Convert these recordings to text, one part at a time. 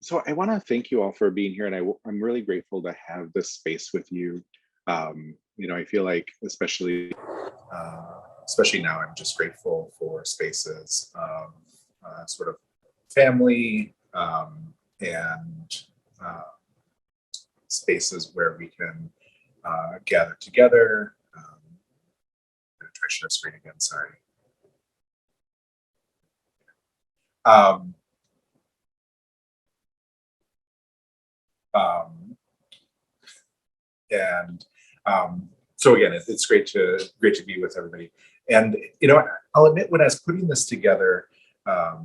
So I want to thank you all for being here, and I'm really grateful to have this space with you. I feel like, especially now, I'm just grateful for spaces of sort of family and spaces where we can gather together. I'm going to try share screen again. Sorry. Um, and so again, it's great to be with everybody. And I'll admit, when I was putting this together, I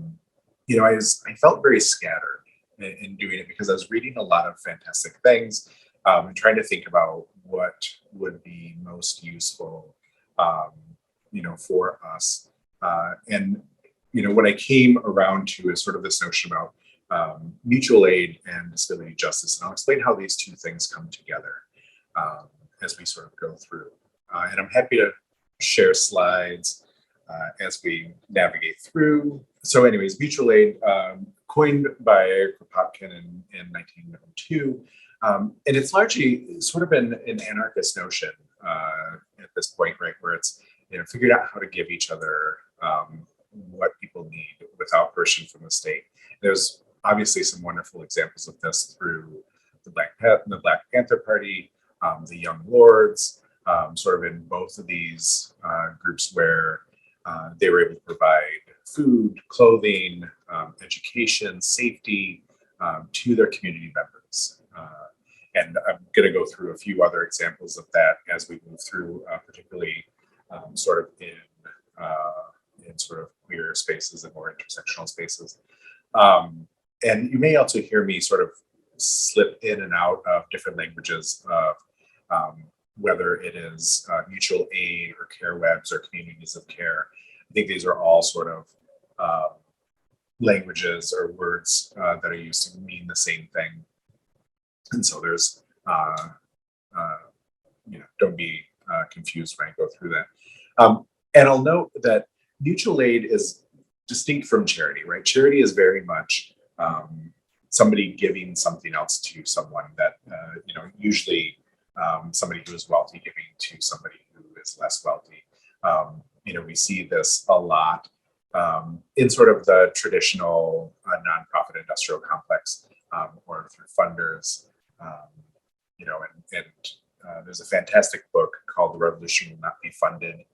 felt very scattered in doing it because I was reading a lot of fantastic things and trying to think about what would be most useful, for us. And what I came around to is sort of this notion about mutual aid and disability justice, and I'll explain how these two things come together as we sort of go through. And I'm happy to share slides as we navigate through. So anyways, mutual aid, coined by Kropotkin in 1902. And it's largely sort of an anarchist notion at this point, right, where it's figured out how to give each other what people need without permission from the state. There's obviously some wonderful examples of this through the Black Panther Party, the Young Lords, sort of in both of these groups where they were able to provide food, clothing, education, safety to their community members. And I'm going to go through a few other examples of that as we move through, particularly sort of in sort of queer spaces and more intersectional spaces. And you may also hear me sort of slip in and out of different languages of whether it is mutual aid or care webs or communities of care. I think these are all sort of languages or words that are used to mean the same thing. And so there's, don't be confused when I go through that. And I'll note that mutual aid is distinct from charity, right? Charity is very much somebody giving something else to someone that, usually somebody who is wealthy giving to somebody who is less wealthy. We see this a lot in sort of the traditional nonprofit industrial complex or through funders. There's a fantastic book called The Revolution Will Not Be Funded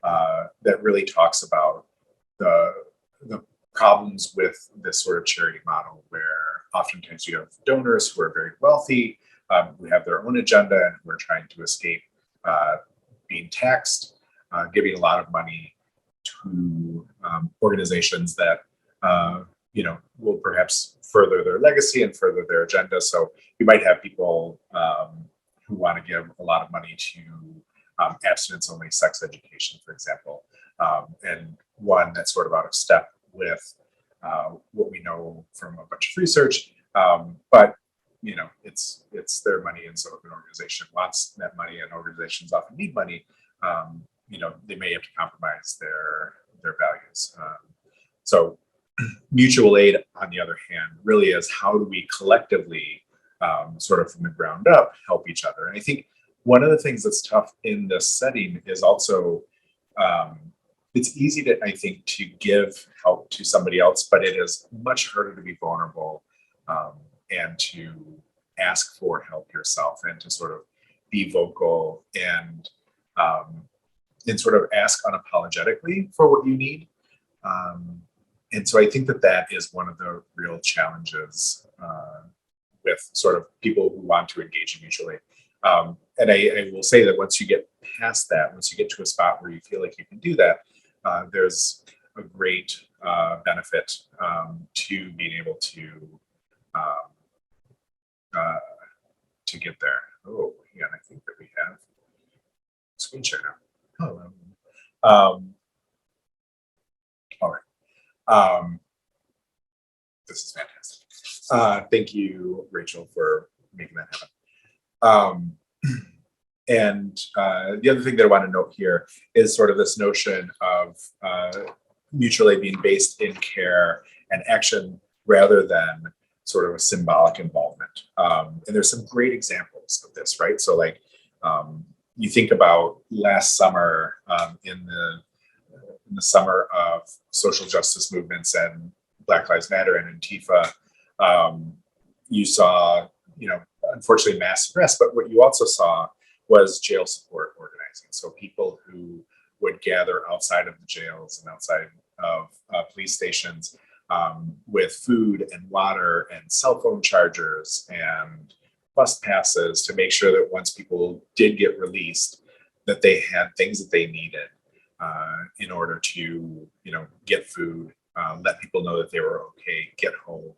that really talks about the problems with this sort of charity model, where oftentimes you have donors who are very wealthy, who have their own agenda and who are trying to escape being taxed, giving a lot of money to organizations that will perhaps further their legacy and further their agenda. So you might have people who want to give a lot of money to abstinence-only sex education, for example, and one that's sort of out of step with what we know from a bunch of research. But it's their money, and so if an organization wants that money, and organizations often need money, they may have to compromise their values. So mutual aid, on the other hand, really is how do we collectively, sort of from the ground up, help each other. And I think one of the things that's tough in this setting is also, it's easy to, I think, to give help to somebody else, but it is much harder to be vulnerable and to ask for help yourself, and to sort of be vocal and sort of ask unapologetically for what you need. And so I think that is one of the real challenges with sort of people who want to engage in mutual aid. And I will say that once you get past that, once you get to a spot where you feel like you can do that, there's a great benefit to being able to get there. Oh, yeah, I think that we have screen share now. Oh, all right. This is fantastic. Thank you, Rachel, for making that happen. And the other thing that I want to note here is sort of this notion of mutual aid being based in care and action rather than sort of a symbolic involvement. And there's some great examples of this, right? So like you think about last summer in the summer of social justice movements and Black Lives Matter and Antifa, you saw, unfortunately mass arrests, but what you also saw was jail support organizing. So people who would gather outside of the jails and outside of police stations with food and water and cell phone chargers and bus passes to make sure that once people did get released, that they had things that they needed in order to, get food, let people know that they were okay, get home.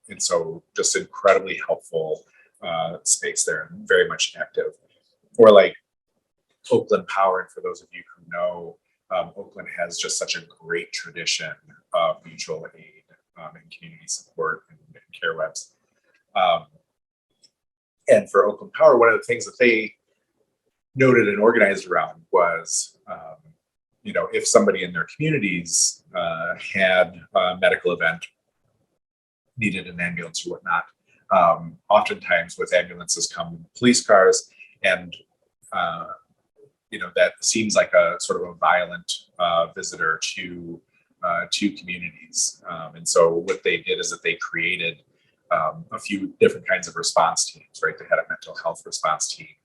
And so just incredibly helpful space there and very much active. Or like Oakland Power, and for those of you who know, Oakland has just such a great tradition of mutual aid and community support and care webs. And for Oakland Power, one of the things that they noted and organized around was, if somebody in their communities had a medical event, needed an ambulance or whatnot, oftentimes with ambulances come police cars, and that seems like a sort of a violent visitor to communities. And so what they did is that they created a few different kinds of response teams, right? They had a mental health response team,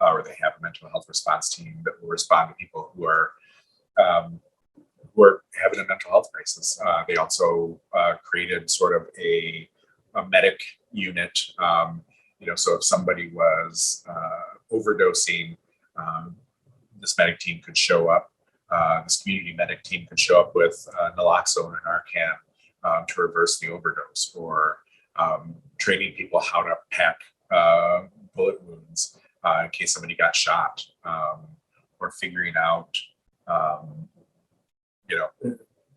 or they have a mental health response team that will respond to people who are having a mental health crisis. They also created sort of a medic unit. So if somebody was overdosing, this medic team could show up. This community medic team could show up with naloxone and Narcan to reverse the overdose, or training people how to pack bullet wounds in case somebody got shot, or figuring out,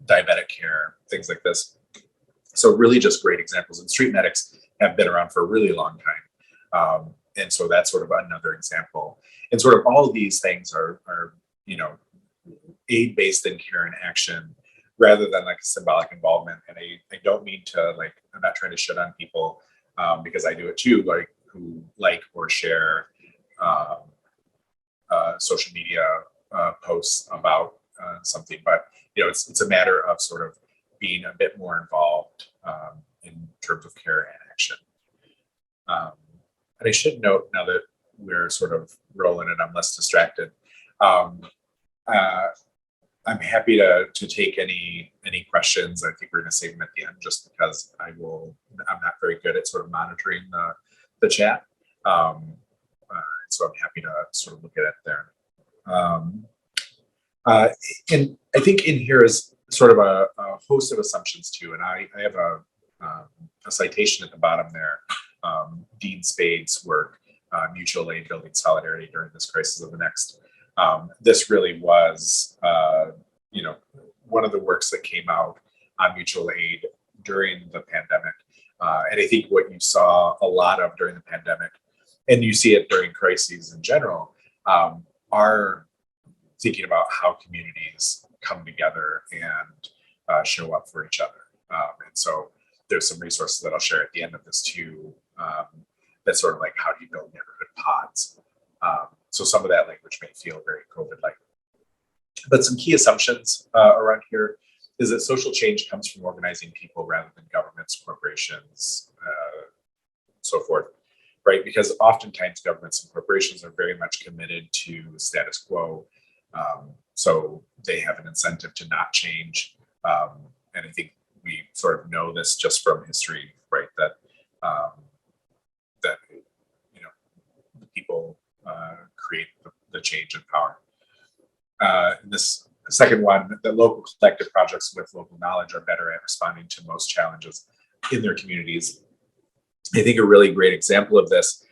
diabetic care, things like this. So really just great examples. And street medics have been around for a really long time. And so that's sort of another example. And sort of all of these things are aid-based in care and action rather than like a symbolic involvement. And I don't mean to I'm not trying to shit on people because I do it too, who like or share social media posts about something, but it's a matter of sort of being a bit more involved in terms of care and action. And I should note, now that we're sort of rolling and I'm less distracted, I'm happy to take any questions. I think we're going to save them at the end, just because I'm not very good at sort of monitoring the chat. So I'm happy to sort of look at it there. And I think in here is sort of a host of assumptions too. And I have a citation at the bottom there, Dean Spade's work, Mutual Aid Building Solidarity During This Crisis of the Next. This really was, one of the works that came out on mutual aid during the pandemic. And I think what you saw a lot of during the pandemic, and you see it during crises in general, are thinking about how communities come together and show up for each other. And so there's some resources that I'll share at the end of this too, that's sort of like, how do you build neighborhood pods? So some of that language may feel very COVID-like. But some key assumptions around here is that social change comes from organizing people rather than governments, corporations, so forth, right? Because oftentimes governments and corporations are very much committed to status quo. So they have an incentive to not change. And I think we sort of know this just from history, right? That people create the change and power. This second one, that local collective projects with local knowledge are better at responding to most challenges in their communities. I think a really great example of this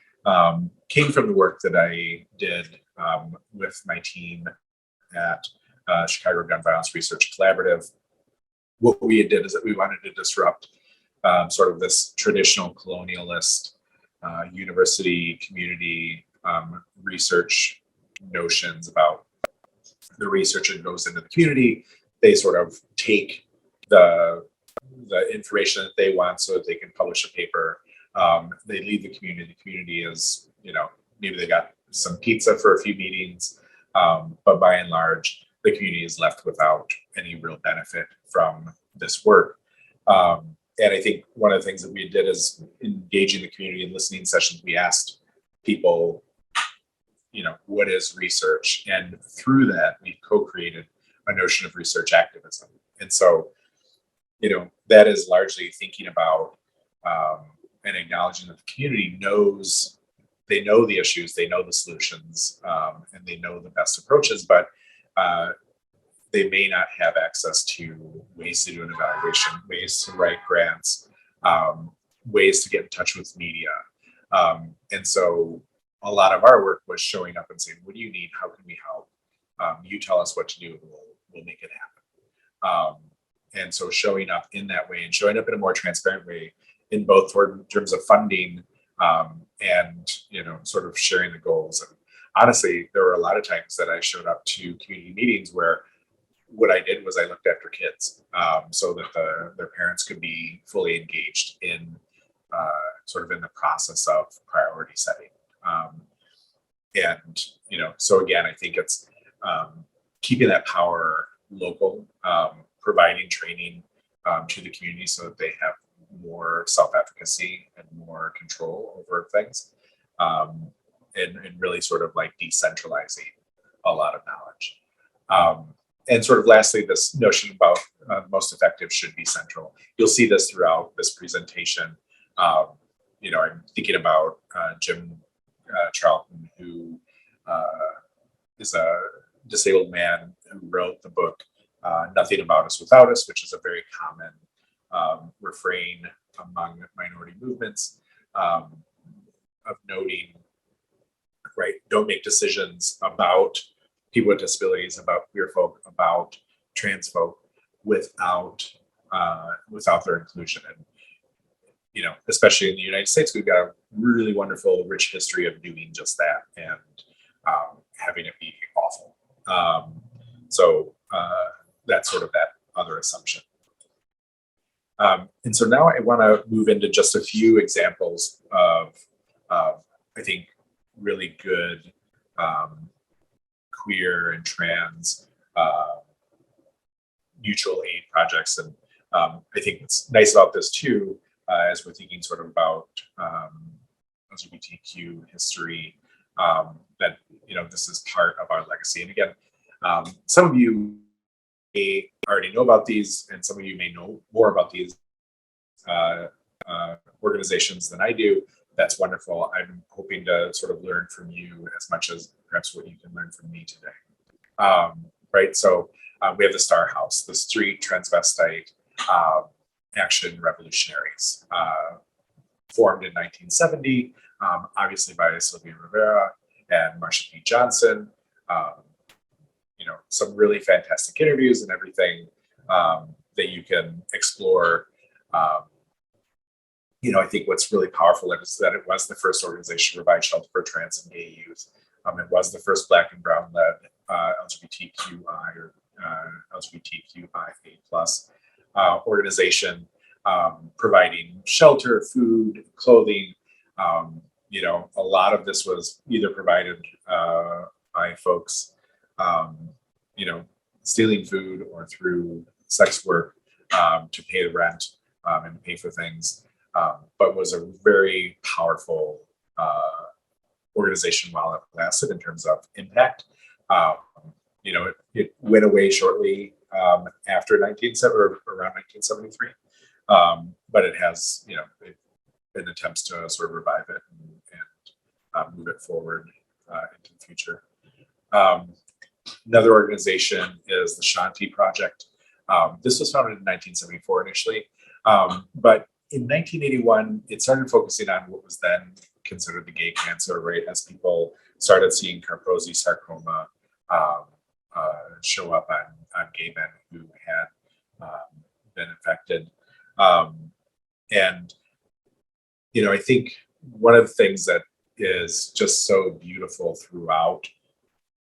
came from the work that I did with my team at Chicago Gun Violence Research Collaborative. What we did is that we wanted to disrupt sort of this traditional colonialist university community research notions about the researcher goes into the community. They sort of take the the information that they want so that they can publish a paper. They leave the community. The community is, maybe they got some pizza for a few meetings, but by and large, the community is left without any real benefit from this work. And I think one of the things that we did is engaging the community in listening sessions. We asked people, what is research? And through that, we co-created a notion of research activism. And so, that is largely thinking about and acknowledging that the community knows, they know the issues, they know the solutions, and they know the best approaches, but they may not have access to ways to do an evaluation, ways to write grants, ways to get in touch with media. And so a lot of our work was showing up and saying, what do you need? How can we help? You tell us what to do, and we'll make it happen. And so showing up in that way and showing up in a more transparent way in both terms of funding and, sort of sharing the goals. And honestly, there were a lot of times that I showed up to community meetings where what I did was I looked after kids so that their parents could be fully engaged in sort of in the process of priority setting. And, so again, I think it's keeping that power local, providing training to the community so that they have more self-efficacy and more control over things, and really sort of like decentralizing a lot of knowledge. And sort of lastly, this notion about most effective should be central. You'll see this throughout this presentation. I'm thinking about Jim Charlton, who is a disabled man who wrote the book Nothing About Us Without Us, which is a very common refrain among minority movements of noting, right, don't make decisions about people with disabilities, about queer folk, about trans folk without their inclusion. And especially in the United States, we've got a really wonderful, rich history of doing just that and having it be awful. So that's sort of that other assumption. And so now I want to move into just a few examples of, I think, really good queer and trans mutual aid projects. And I think what's nice about this too, as we're thinking sort of about LGBTQ history, that, this is part of our legacy. And again, some of you may already know about these, and some of you may know more about these organizations than I do. That's wonderful. I'm hoping to sort of learn from you as much as perhaps what you can learn from me today. Right, so we have the Star House, the Street Transvestite Action Revolutionaries, formed in 1970, obviously by Sylvia Rivera and Marsha P. Johnson. Some really fantastic interviews and everything that you can explore. I think what's really powerful is that it was the first organization to provide shelter for trans and gay youth. It was the first Black and Brown led LGBTQI or LGBTQIA plus organization, providing shelter, food, clothing. A lot of this was either provided by folks, stealing food or through sex work to pay the rent and pay for things, but was a very powerful organization while it lasted in terms of impact. It went away shortly after around 1973, but it has, been attempts to sort of revive it and move it forward into the future. Another organization is the Shakti Project. This was founded in 1974 initially, but in 1981, it started focusing on what was then considered the gay cancer, right? As people started seeing Kaposi sarcoma show up on gay men who had been infected. I think one of the things that is just so beautiful throughout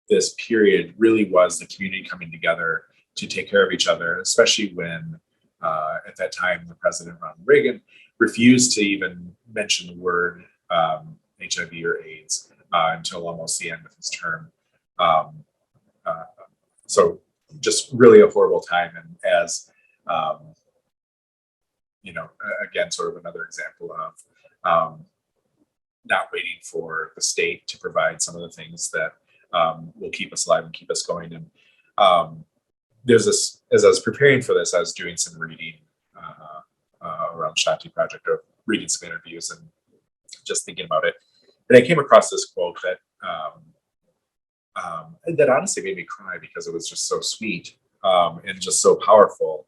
this period really was the community coming together to take care of each other, especially when at that time, the president, Ronald Reagan, refused to even mention the word HIV or AIDS until almost the end of his term. So just really a horrible time. And as, again, sort of another example of not waiting for the state to provide some of the things that will keep us alive and keep us going. And there's this, as I was preparing for this, I was doing some reading around Shakti Project, of reading some interviews and just thinking about it. And I came across this quote that that honestly made me cry, because it was just so sweet and just so powerful.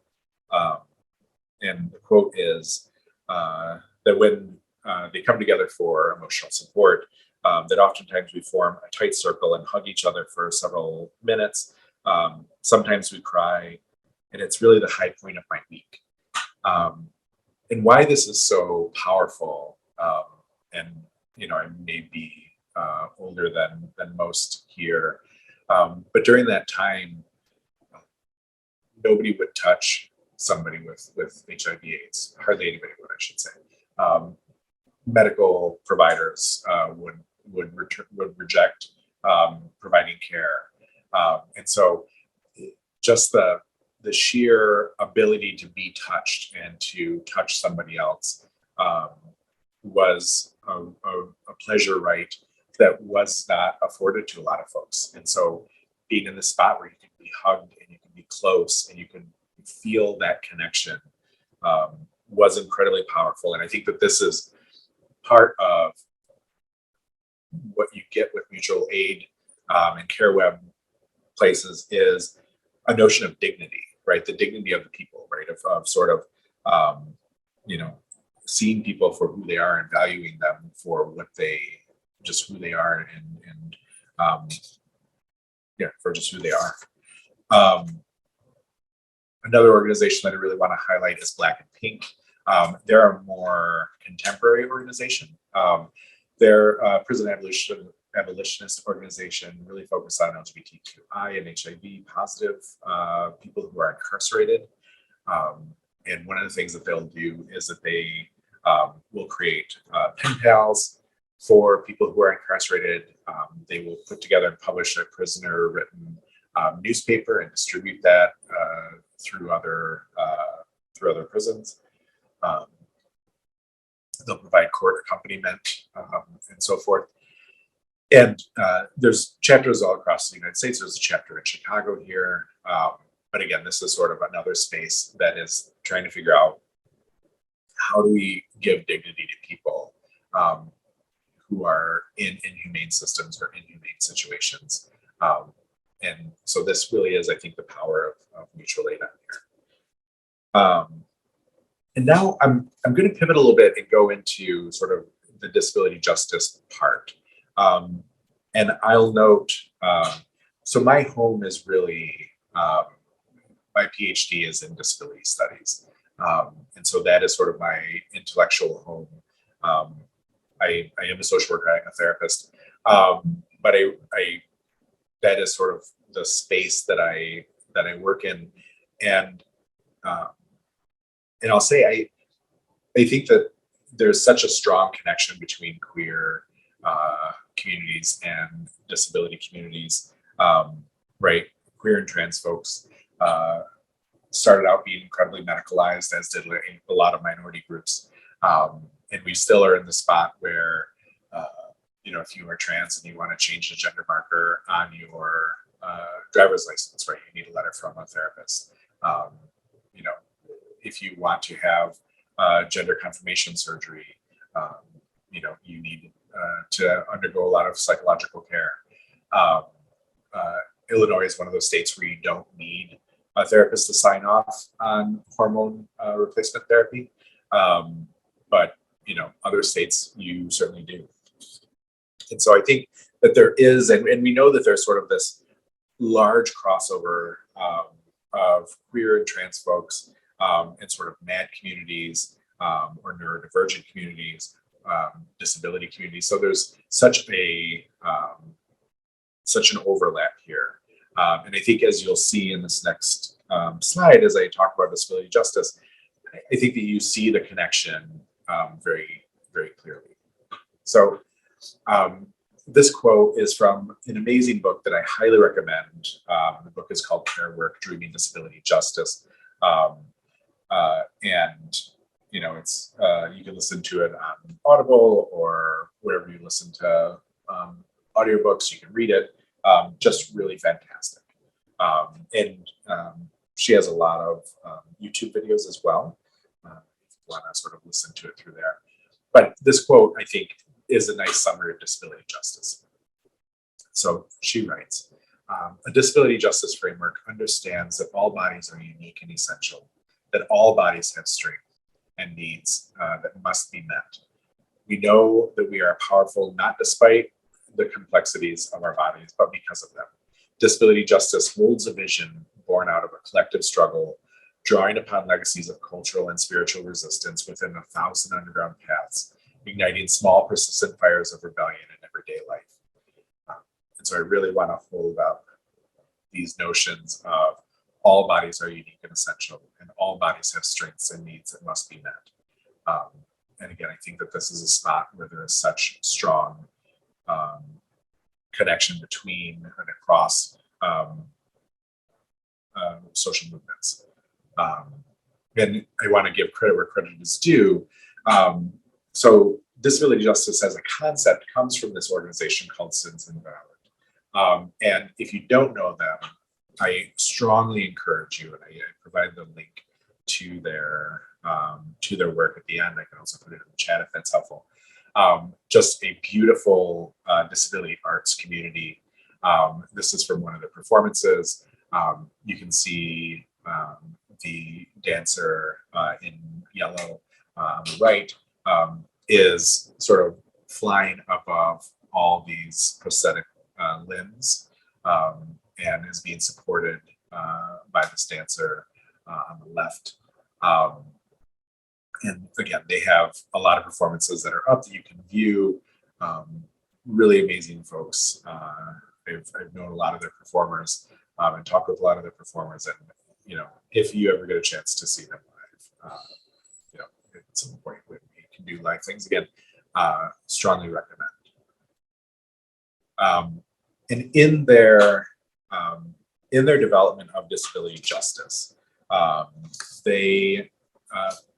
And the quote is that when they come together for emotional support, that oftentimes we form a tight circle and hug each other for several minutes. Sometimes we cry, and it's really the high point of my week. And why this is so powerful, and I may be older than most here, but during that time, nobody would touch somebody with HIV/AIDS. Hardly anybody would, I should say. Medical providers would reject providing care, and so just the sheer ability to be touched and to touch somebody else was a pleasure right that was not afforded to a lot of folks. And so being in the spot where you can be hugged and you can be close and you can feel that connection was incredibly powerful. And I think that this is part of what you get with mutual aid and care web places, is a notion of dignity, right? The dignity of the people, right? Of sort of, seeing people for who they are and valuing them for who they are, and for just who they are. Another organization that I really want to highlight is Black and Pink. They're a more contemporary organization. They're a prison abolitionist organization, really focused on LGBTQI and HIV positive people who are incarcerated. And one of the things that they'll do is that they will create pen pals for people who are incarcerated. They will put together and publish a prisoner written newspaper and distribute that through other prisons. They'll provide court accompaniment and so forth. And there's chapters all across the United States. There's a chapter in Chicago here. But again, this is sort of another space that is trying to figure out, how do we give dignity to people who are in inhumane systems or inhumane situations. And so this really is, I think, the power of mutual aid on here. And now I'm going to pivot a little bit and go into sort of the disability justice part. And I'll note, so my home is really, my PhD is in disability studies. And so that is sort of my intellectual home. I am a social worker, I'm a therapist, but that is sort of the space that I work in. And I'll say, I think that there's such a strong connection between queer communities and disability communities, right? Queer and trans folks started out being incredibly medicalized, as did a lot of minority groups. And we still are in the spot where, if you are trans and you want to change the gender marker on your driver's license, right, you need a letter from a therapist. If you want to have gender confirmation surgery, you need to undergo a lot of psychological care. Illinois is one of those states where you don't need a therapist to sign off on hormone replacement therapy. But, other states, you certainly do. And so I think that there is, and we know that there's sort of this large crossover of queer and trans folks and sort of MAD communities or neurodivergent communities, disability communities. So there's such an overlap here. And I think, as you'll see in this next slide, as I talk about disability justice, I think that you see the connection very, very clearly. So this quote is from an amazing book that I highly recommend. The book is called Care Work, Dreaming Disability Justice. And you know, it's you can listen to it on Audible or wherever you listen to audiobooks. You can read it. Just really fantastic. And she has a lot of YouTube videos as well. If you want to sort of listen to it through there. But this quote, I think, is a nice summary of disability justice. So she writes, a disability justice framework understands that all bodies are unique and essential, that all bodies have strength and needs that must be met. We know that we are powerful not despite the complexities of our bodies, but because of them. Disability justice holds a vision born out of a collective struggle, drawing upon legacies of cultural and spiritual resistance within 1,000 underground paths, igniting small, persistent fires of rebellion in everyday life. And so I really want to hold up these notions of all bodies are unique and essential, and all bodies have strengths and needs that must be met. And again, I think that this is a spot where there is such strong connection between and across social movements. And I want to give credit where credit is due. So disability justice as a concept comes from this organization called Citizens Invalid. And if you don't know them, I strongly encourage you, and I provide the link to their work at the end. I can also put it in the chat if that's helpful. Just a beautiful disability arts community. This is from one of the performances. You can see the dancer in yellow on the right is sort of flying above all these prosthetic limbs and is being supported by this dancer on the left. And again, they have a lot of performances that are up that you can view. Really amazing folks. I've known a lot of their performers and talked with a lot of their performers. And, you know, if you ever get a chance to see them live, you know, at some point when we can do live things again, strongly recommend. And in their development of disability justice, they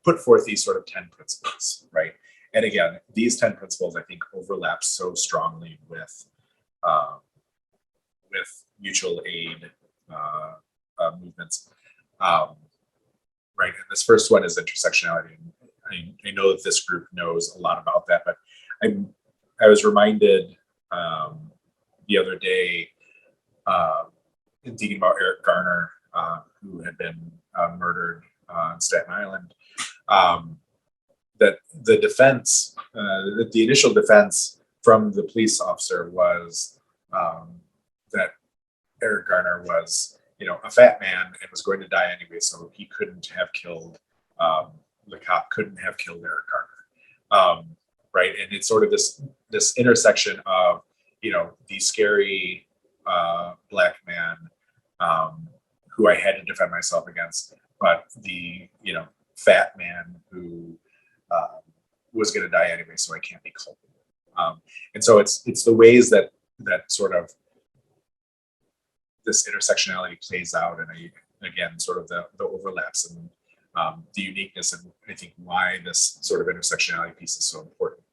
put forth these sort of 10 principles, right? And again, these 10 principles, I think, overlap so strongly with mutual aid movements, right? And this first one is intersectionality. I know that this group knows a lot about that, but I was reminded the other day in thinking about Eric Garner, who had been murdered on Staten Island, that the defense, the initial defense from the police officer was that Eric Garner was, you know, a fat man and was going to die anyway, so he couldn't have killed, the cop couldn't have killed Eric Garner, right? And it's sort of this intersection of, you know, the scary black man who I had to defend myself against, but the, you know, fat man who was going to die anyway, so I can't be culpable. And so it's the ways that sort of this intersectionality plays out, and again, sort of the overlaps and the uniqueness, and I think why this sort of intersectionality piece is so important.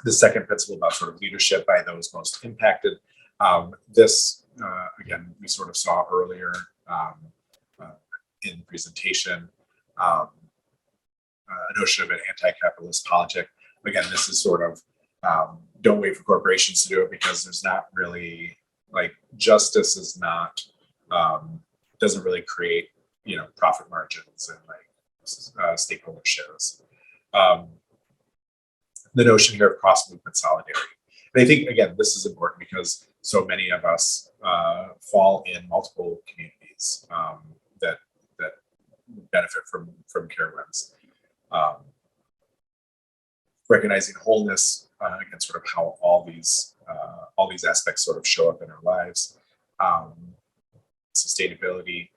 The second principle about sort of leadership by those most impacted. This, again, we sort of saw earlier in the presentation, a notion of an anti-capitalist politic. Again, this is sort of, don't wait for corporations to do it, because there's not really, like, justice is not, doesn't really create, you know, profit margins and like stakeholder shares. The notion here of cross-movement solidarity. And I think, again, this is important because so many of us fall in multiple communities that benefit from care wins. Recognizing wholeness, again, sort of how all these all these aspects sort of show up in our lives. Sustainability,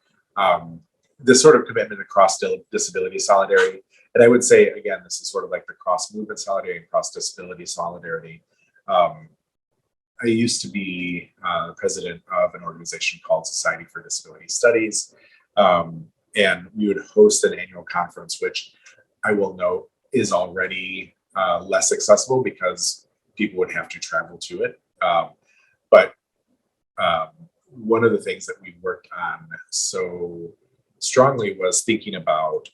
this sort of commitment to cross-disability solidarity. And I would say, again, this is sort of like the cross-movement solidarity and cross-disability solidarity. I used to be president of an organization called Society for Disability Studies. And we would host an annual conference, which I will note is already less accessible because people would have to travel to it. But one of the things that we worked on so strongly was thinking about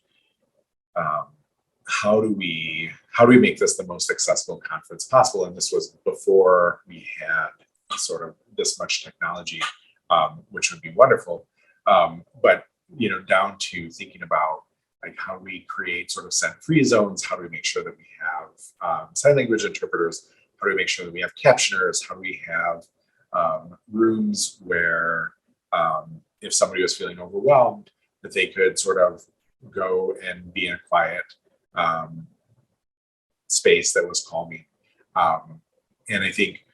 how do we make this the most accessible conference possible? And this was before we had sort of this much technology, which would be wonderful. But down to thinking about like how we create sort of scent-free zones, how do we make sure that we have sign language interpreters, how do we make sure that we have captioners, how do we have rooms where if somebody was feeling overwhelmed, that they could sort of go and be in a quiet space that was calming. And I think,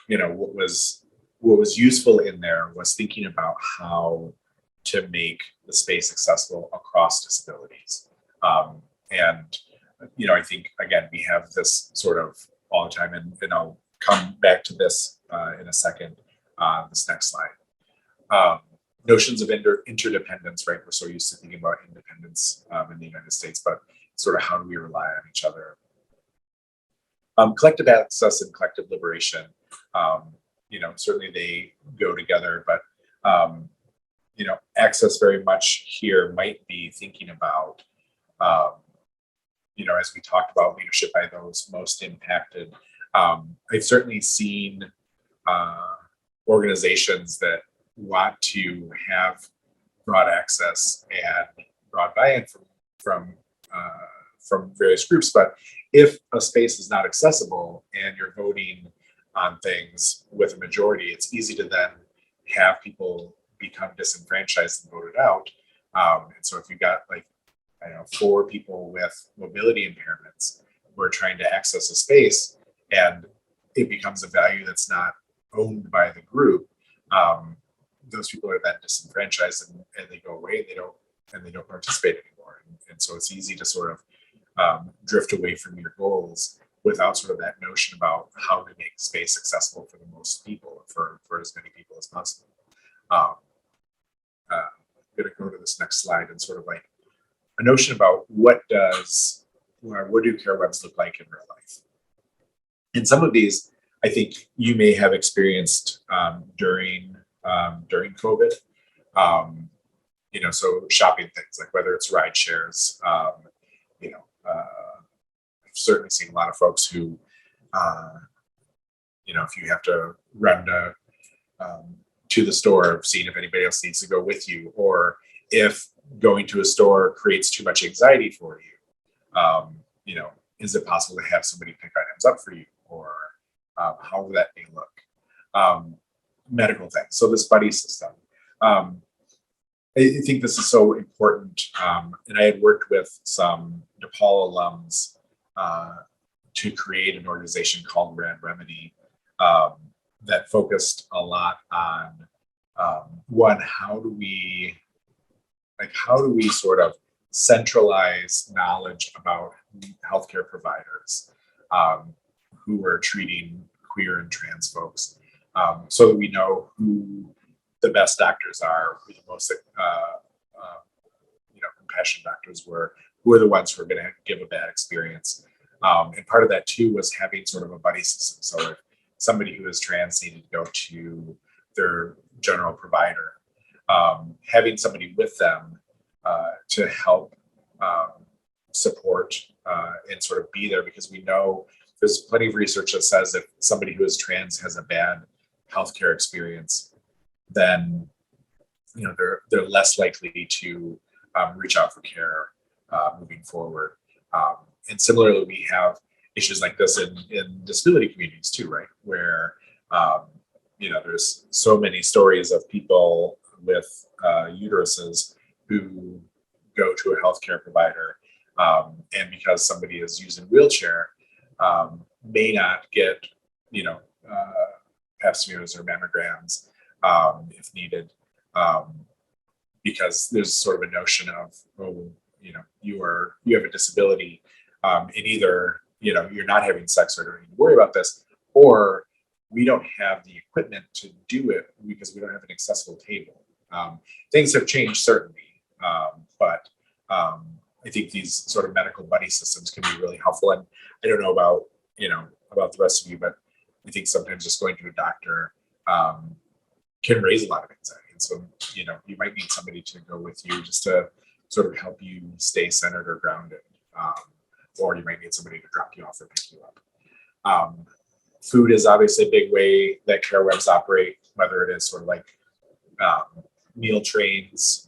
what was useful in there was thinking about how to make the space accessible across disabilities. And I think, again, we have this sort of all the time, and I'll come back to this in a second on this next slide. Notions of interdependence, right? We're so used to thinking about independence in the United States, but sort of how do we rely on each other? Collective access and collective liberation, certainly they go together, but access very much here might be thinking about, as we talked about leadership by those most impacted. I've certainly seen organizations that want to have broad access and broad buy-in from various groups, but if a space is not accessible and you're voting on things with a majority, it's easy to then have people become disenfranchised and voted out. And so if you've got 4 people with mobility impairments who are trying to access a space and it becomes a value that's not owned by the group, those people are then disenfranchised and they go away and they don't participate anymore. And so it's easy to sort of drift away from your goals without sort of that notion about how to make space accessible for the most people, for as many people as possible. I'm going to go to this next slide and sort of like a notion about what do care webs look like in real life. And some of these, I think you may have experienced during COVID. So shopping things, like whether it's ride shares, I've certainly seen a lot of folks who, if you have to run to the store, seeing if anybody else needs to go with you, or if going to a store creates too much anxiety for you, is it possible to have somebody pick items up for you, or how will that may look? Medical things. So this buddy system. I think this is so important. And I had worked with some DePaul alums to create an organization called Red Remedy that focused a lot on one, how do we sort of centralize knowledge about healthcare providers who are treating queer and trans folks, so that we know who the best doctors are, who the most compassionate doctors were, who are the ones who are going to give a bad experience. And part of that too was having sort of a buddy system. So if somebody who is trans needed to go to their general provider, having somebody with them to help support and sort of be there, because we know there's plenty of research that says if somebody who is trans has a bad healthcare experience, then they're less likely to reach out for care moving forward. And similarly, we have issues like this in disability communities too, right? Where there's so many stories of people with uteruses who go to a healthcare provider, and because somebody is using a wheelchair, may not get pap smears or mammograms if needed, because there's sort of a notion of, oh, you have a disability, and either you're not having sex or don't need to worry about this, or we don't have the equipment to do it because we don't have an accessible table. Things have changed certainly, but I think these sort of medical buddy systems can be really helpful. And I don't know about about the rest of you, but I think sometimes just going to a doctor can raise a lot of anxiety. And so you might need somebody to go with you just to sort of help you stay centered or grounded, or you might need somebody to drop you off or pick you up. Food is obviously a big way that care webs operate, whether it is sort of like meal trains,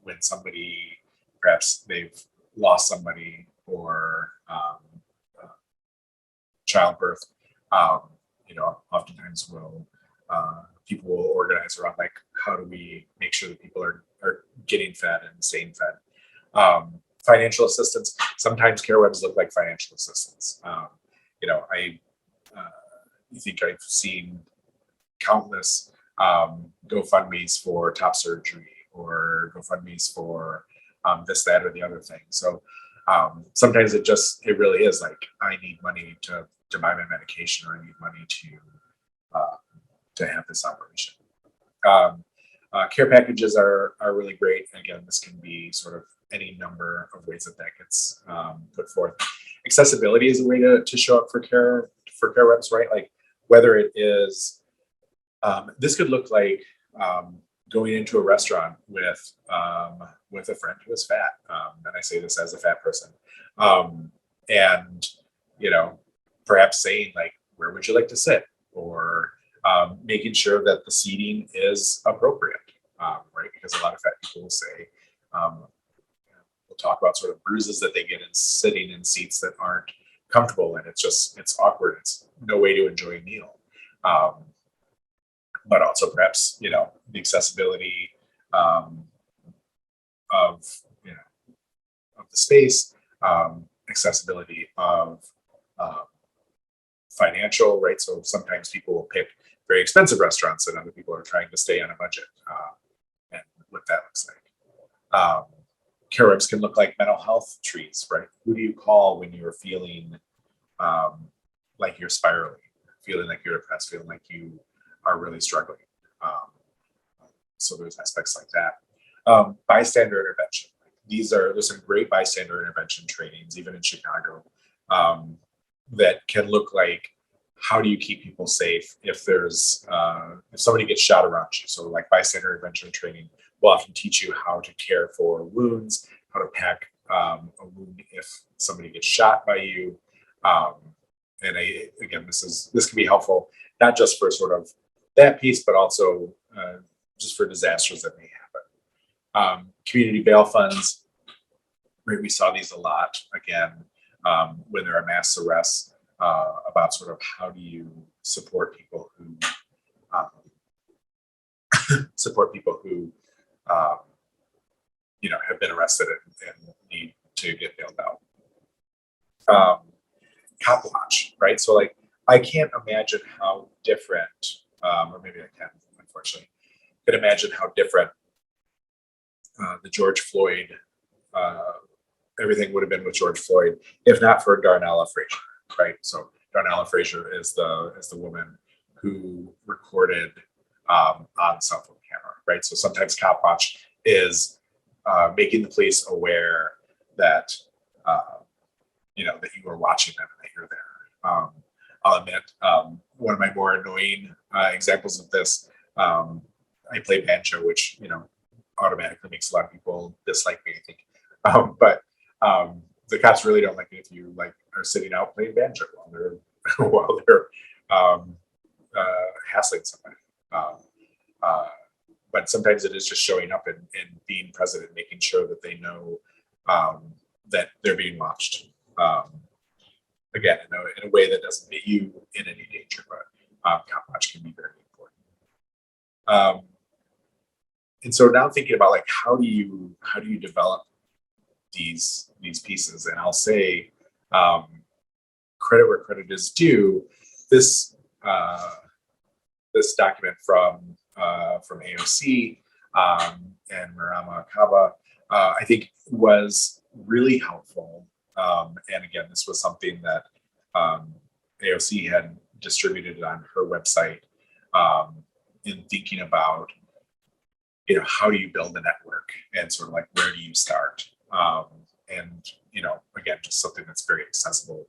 when somebody, perhaps they've lost somebody, or childbirth. Oftentimes people will organize around like, how do we make sure that people are getting fed and staying fed. Financial assistance. Sometimes care webs look like financial assistance. I think I've seen countless GoFundMe's for top surgery, or GoFundMe's for this, that, or the other thing. So sometimes it really is like, I need money to buy my medication, or I need money to have this operation. Care packages are really great. Again, this can be sort of any number of ways that gets put forth. Accessibility is a way to show up for care reps, right? Like, whether it is, this could look like going into a restaurant with a friend who is fat, and I say this as a fat person, and perhaps saying like, where would you like to sit, or making sure that the seating is appropriate, right? Because a lot of fat people will say, we'll talk about sort of bruises that they get in sitting in seats that aren't comfortable, and it's awkward. It's no way to enjoy a meal. But also perhaps, the accessibility of the space, accessibility of financial, right? So sometimes people will pick very expensive restaurants, and other people are trying to stay on a budget, and what that looks like. Care reps can look like mental health trees, right? Who do you call when you're feeling like you're spiraling, feeling like you're depressed, feeling like you are really struggling? So there's aspects like that. Bystander intervention. There's some great bystander intervention trainings, even in Chicago, that can look like, how do you keep people safe if somebody gets shot around you? So like bystander intervention training will often teach you how to care for wounds, how to pack a wound if somebody gets shot by you. And again, this can be helpful, not just for sort of that piece, but also just for disasters that may happen. Community bail funds, right? We saw these a lot, again, when there are mass arrests, about sort of how do you support people who have been arrested and need to get bailed out. Cop watch, right? So like, I can't imagine how different, or maybe I can, unfortunately, can imagine how different the George Floyd, everything would have been with George Floyd if not for Darnella Frazier, right? So Darnella Frazier is the woman who recorded on cell phone camera, right? So sometimes cop watch is making the police aware that that you are watching them and that you're there. I'll admit, one of my more annoying examples of this, I play banjo, which automatically makes a lot of people dislike me, I think. But the cops really don't like it if you are sitting out playing banjo while they're hassling somebody. But sometimes it is just showing up and being present and making sure that they know that they're being watched. Again, in a way that doesn't make you in any danger, but cop watch can be very important. And so now thinking about how do you develop these pieces, and I'll say credit where credit is due. This this document from AOC and Marama Kaba, I think was really helpful. And again, this was something that AOC had distributed on her website in thinking about, how do you build a network and sort of like where do you start? And, again, just something that's very accessible.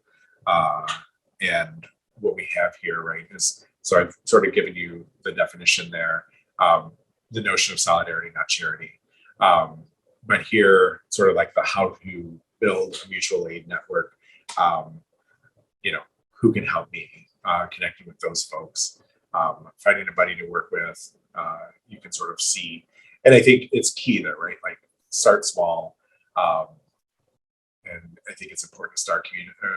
And what we have here, right, is, so I've sort of given you the definition there, the notion of solidarity, not charity. But here, sort of like the how to build a mutual aid network, who can help me, connecting with those folks, finding a buddy to work with, you can sort of see. And I think it's key that, right, like start small. And I think it's important to start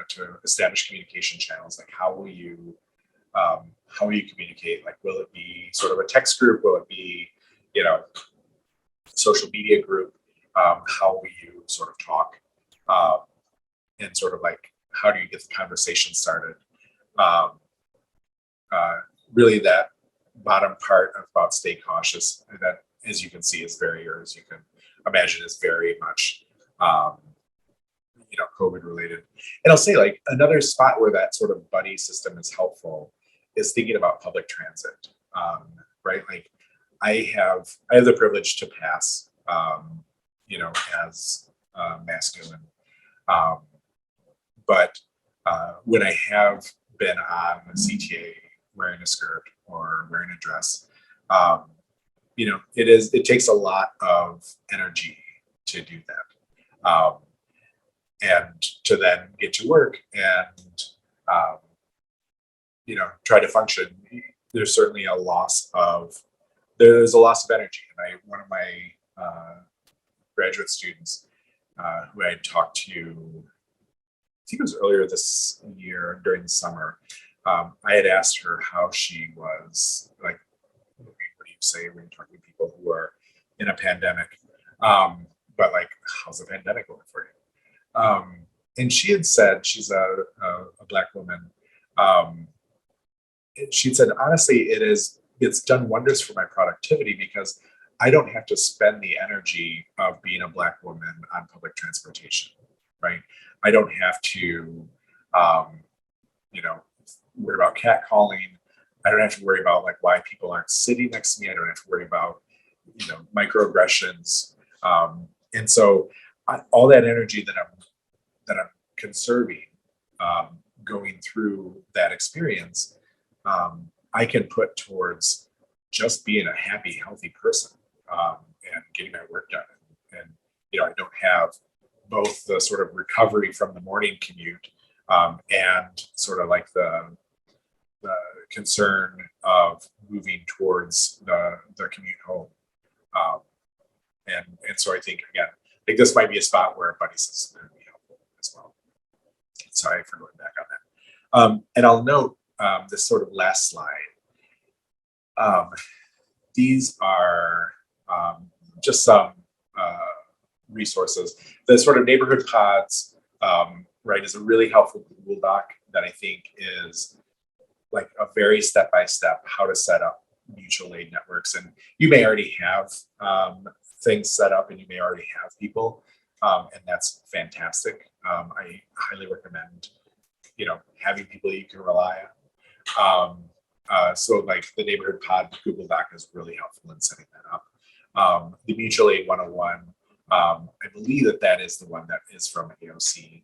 to establish communication channels. Like how will you communicate? Like, will it be sort of a text group? Will it be, social media group? How will you sort of talk? And sort of like, how do you get the conversation started? Really that bottom part about stay cautious, and that, as you can see, is very, or as you can imagine, is very much, COVID related. And I'll say, like, another spot where that sort of buddy system is helpful is thinking about public transit, right? Like I have the privilege to pass, as masculine. But when I have been on the CTA wearing a skirt or wearing a dress, it takes a lot of energy to do that. And to then get to work and, try to function, there's certainly a loss of energy. And one of my graduate students who I had talked to, I think it was earlier this year during the summer, I had asked her how she was, like, what do you say when you're talking to people who are in a pandemic? But like, how's the pandemic going for you? And she had said, she's a Black woman. She said, honestly, it's done wonders for my productivity because I don't have to spend the energy of being a Black woman on public transportation, right? I don't have to, worry about catcalling. I don't have to worry about like why people aren't sitting next to me. I don't have to worry about, microaggressions. And so all that energy that I'm conserving, going through that experience, I can put towards just being a happy, healthy person, and getting my work done. And I don't have both the sort of recovery from the morning commute, and sort of like the concern of moving towards the commute home. And so I think, again, this might be a spot where a buddy system would be helpful as well. Sorry for going back on that. And I'll note this sort of last slide. These are just some resources. The sort of neighborhood pods, right, is a really helpful Google Doc that I think is like a very step-by-step how to set up mutual aid networks. And you may already have things set up and you may already have people, and that's fantastic. I highly recommend, having people you can rely on. So like the neighborhood pod Google Doc is really helpful in setting that up. The Mutual Aid 101, I believe that is the one that is from AOC,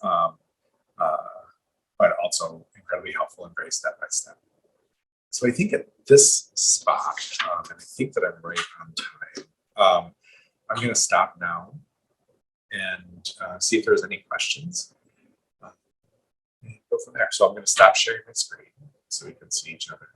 but also incredibly helpful and very step-by-step. So I think at this spot, and I think that I'm right on time, I'm going to stop now and see if there's any questions. And go from there. So I'm going to stop sharing my screen so we can see each other.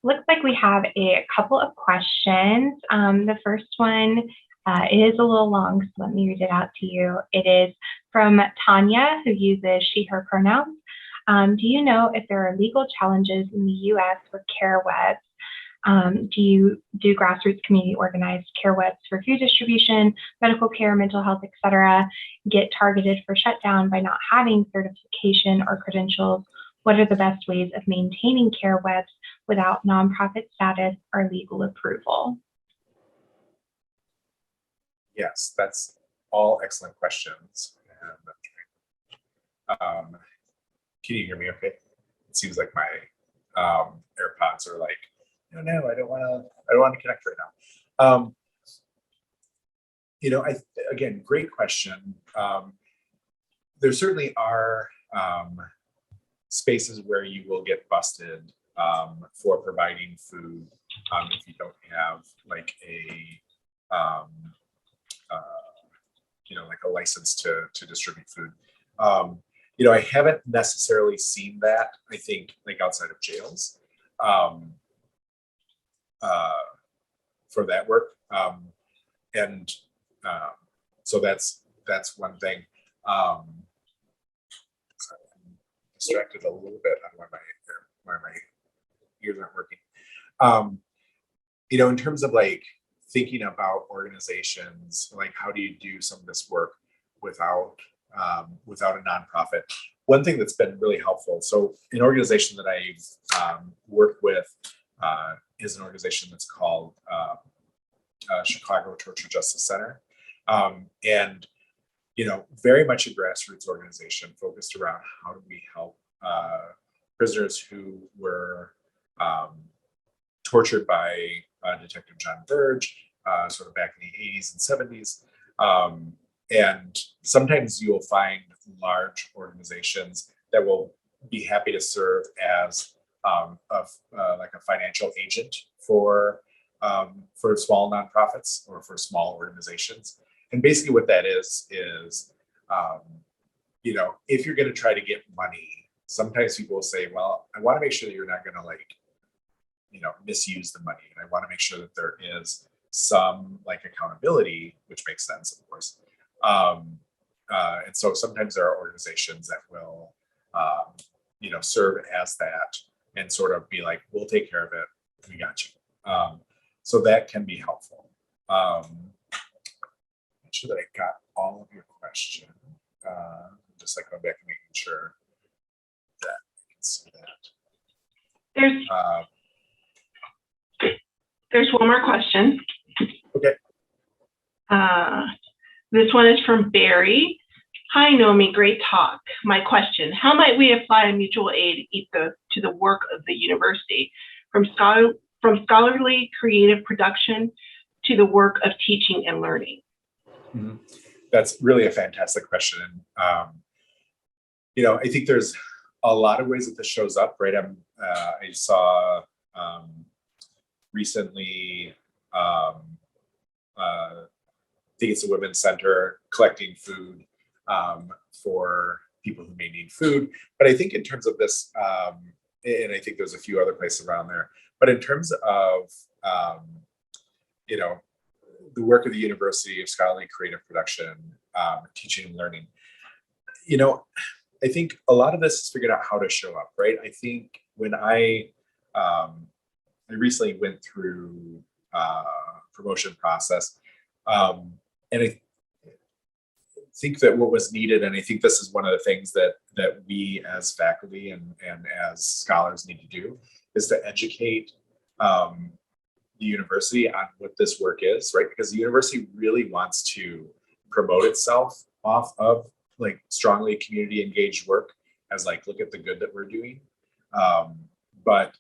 Looks like we have a couple of questions. The first one, it is a little long, so let me read it out to you. It is from Tanya, who uses she, her pronouns. Do you know if there are legal challenges in the U.S. with care webs? Do grassroots community organized care webs for food distribution, medical care, mental health, etc., get targeted for shutdown by not having certification or credentials? What are the best ways of maintaining care webs without nonprofit status or legal approval? Yes, that's all excellent questions. And, can you hear me okay? It seems like my AirPods are like, no, I don't want to connect right now. Again, great question. There certainly are spaces where you will get busted for providing food if you don't have like like a license to distribute food. I haven't necessarily seen that, I think, like outside of jails for that work. So that's one thing. Sorry, I'm distracted a little bit on why my ears aren't working. In terms of like thinking about organizations, like how do you do some of this work without a nonprofit? One thing that's been really helpful. So an organization that I've worked with is an organization that's called Chicago Torture Justice Center. And very much a grassroots organization focused around how do we help prisoners who were tortured by Detective John Burge, sort of back in the 80s and 70s. And sometimes you'll find large organizations that will be happy to serve as like a financial agent for small nonprofits or for small organizations. And basically what that is, if you're going to try to get money, sometimes people will say, well, I want to make sure that you're not going to misuse the money. And I want to make sure that there is some like accountability, which makes sense, of course. And so sometimes there are organizations that will, serve as that and sort of be like, we'll take care of it. We got you. So that can be helpful. Make sure that I got all of your question. Just like going back and making sure that I can see that. There's one more question. Okay. This one is from Barry. Hi, Nomi, great talk. My question, how might we apply a mutual aid ethos to the work of the university, from scholarly creative production to the work of teaching and learning? Mm-hmm. That's really a fantastic question. I think there's a lot of ways that this shows up, right? I saw recently, I think it's a women's center collecting food for people who may need food. But I think in terms of this, and I think there's a few other places around there, but in terms of, the work of the University of Scholarly Creative Production, teaching and learning, I think a lot of this is figured out how to show up, right? I think when I recently went through a promotion process, and I think that what was needed, and I think this is one of the things that we as faculty and as scholars need to do, is to educate the university on what this work is, right? Because the university really wants to promote itself off of like strongly community engaged work as like, look at the good that we're doing. But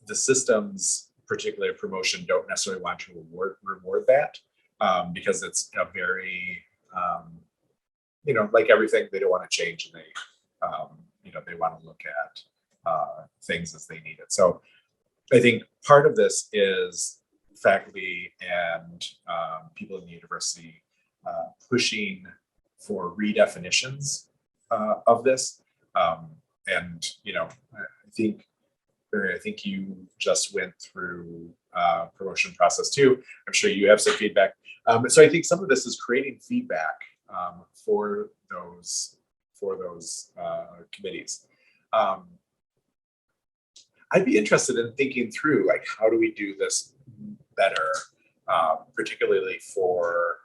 the systems, particularly promotion, don't necessarily want to reward that because it's a very, like everything, they don't want to change, and they want to look at things as they need it. So I think part of this is faculty and people in the university pushing for redefinitions of this. And I think you just went through promotion process too. I'm sure you have some feedback. So I think some of this is creating feedback for those committees. I'd be interested in thinking through, like, how do we do this better, particularly for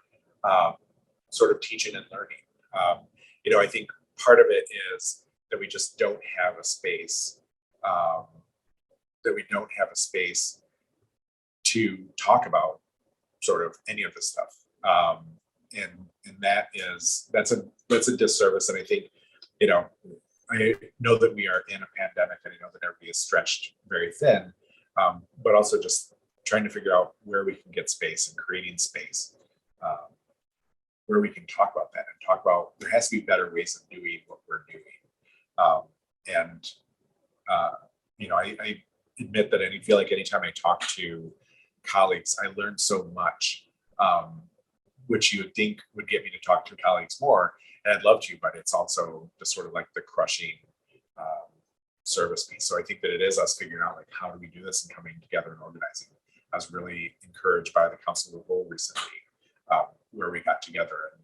sort of teaching and learning. I think part of it is that we just don't have a space, to talk about sort of any of this stuff. And that's a disservice. And I think, I know that we are in a pandemic, and I know that everybody is stretched very thin, but also just trying to figure out where we can get space and creating space, where we can talk about that and talk about there has to be better ways of doing what we're doing. I admit that I feel like anytime I talk to colleagues, I learn so much, which you would think would get me to talk to colleagues more. And I'd love to, but it's also just sort of like the crushing service piece. So I think that it is us figuring out, like, how do we do this and coming together and organizing. I was really encouraged by the Council of Gold recently, where we got together. And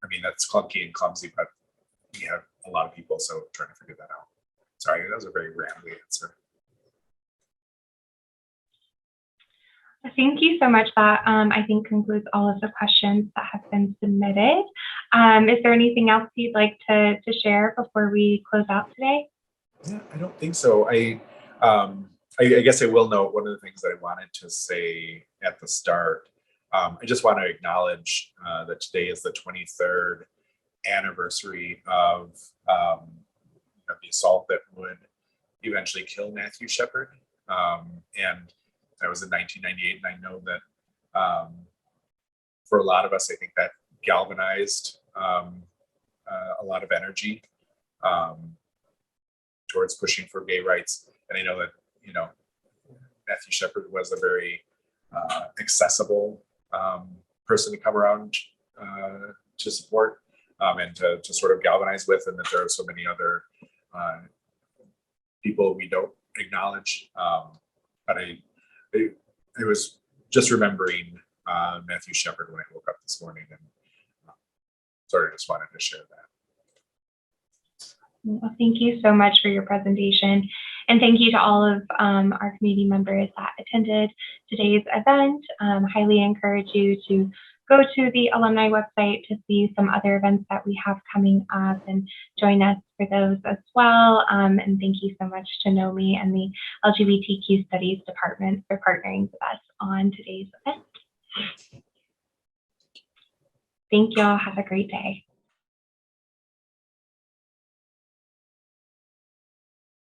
I mean, that's clunky and clumsy, but we have a lot of people, so trying to figure that out. Sorry, that was a very rambly answer. Thank you so much. That I think concludes all of the questions that have been submitted. Is there anything else you'd like to share before we close out today? Yeah, I don't think so. I guess I will note one of the things that I wanted to say at the start. I just want to acknowledge that today is the 23rd anniversary of the assault that would eventually kill Matthew Shepard. And that was in 1998. And I know that for a lot of us, I think that galvanized a lot of energy towards pushing for gay rights. And I know that, Matthew Shepard was a very accessible person to come around to support and to sort of galvanize with, and that there are so many other people we don't acknowledge. But I was just remembering Matthew Shepard when I woke up this morning, and sort of just wanted to share that. Well, thank you so much for your presentation. And thank you to all of our community members that attended today's event. Highly encourage you to go to the alumni website to see some other events that we have coming up and join us for those as well. And thank you so much to Nomi and the LGBTQ Studies Department for partnering with us on today's event. Thank you all. Have a great day.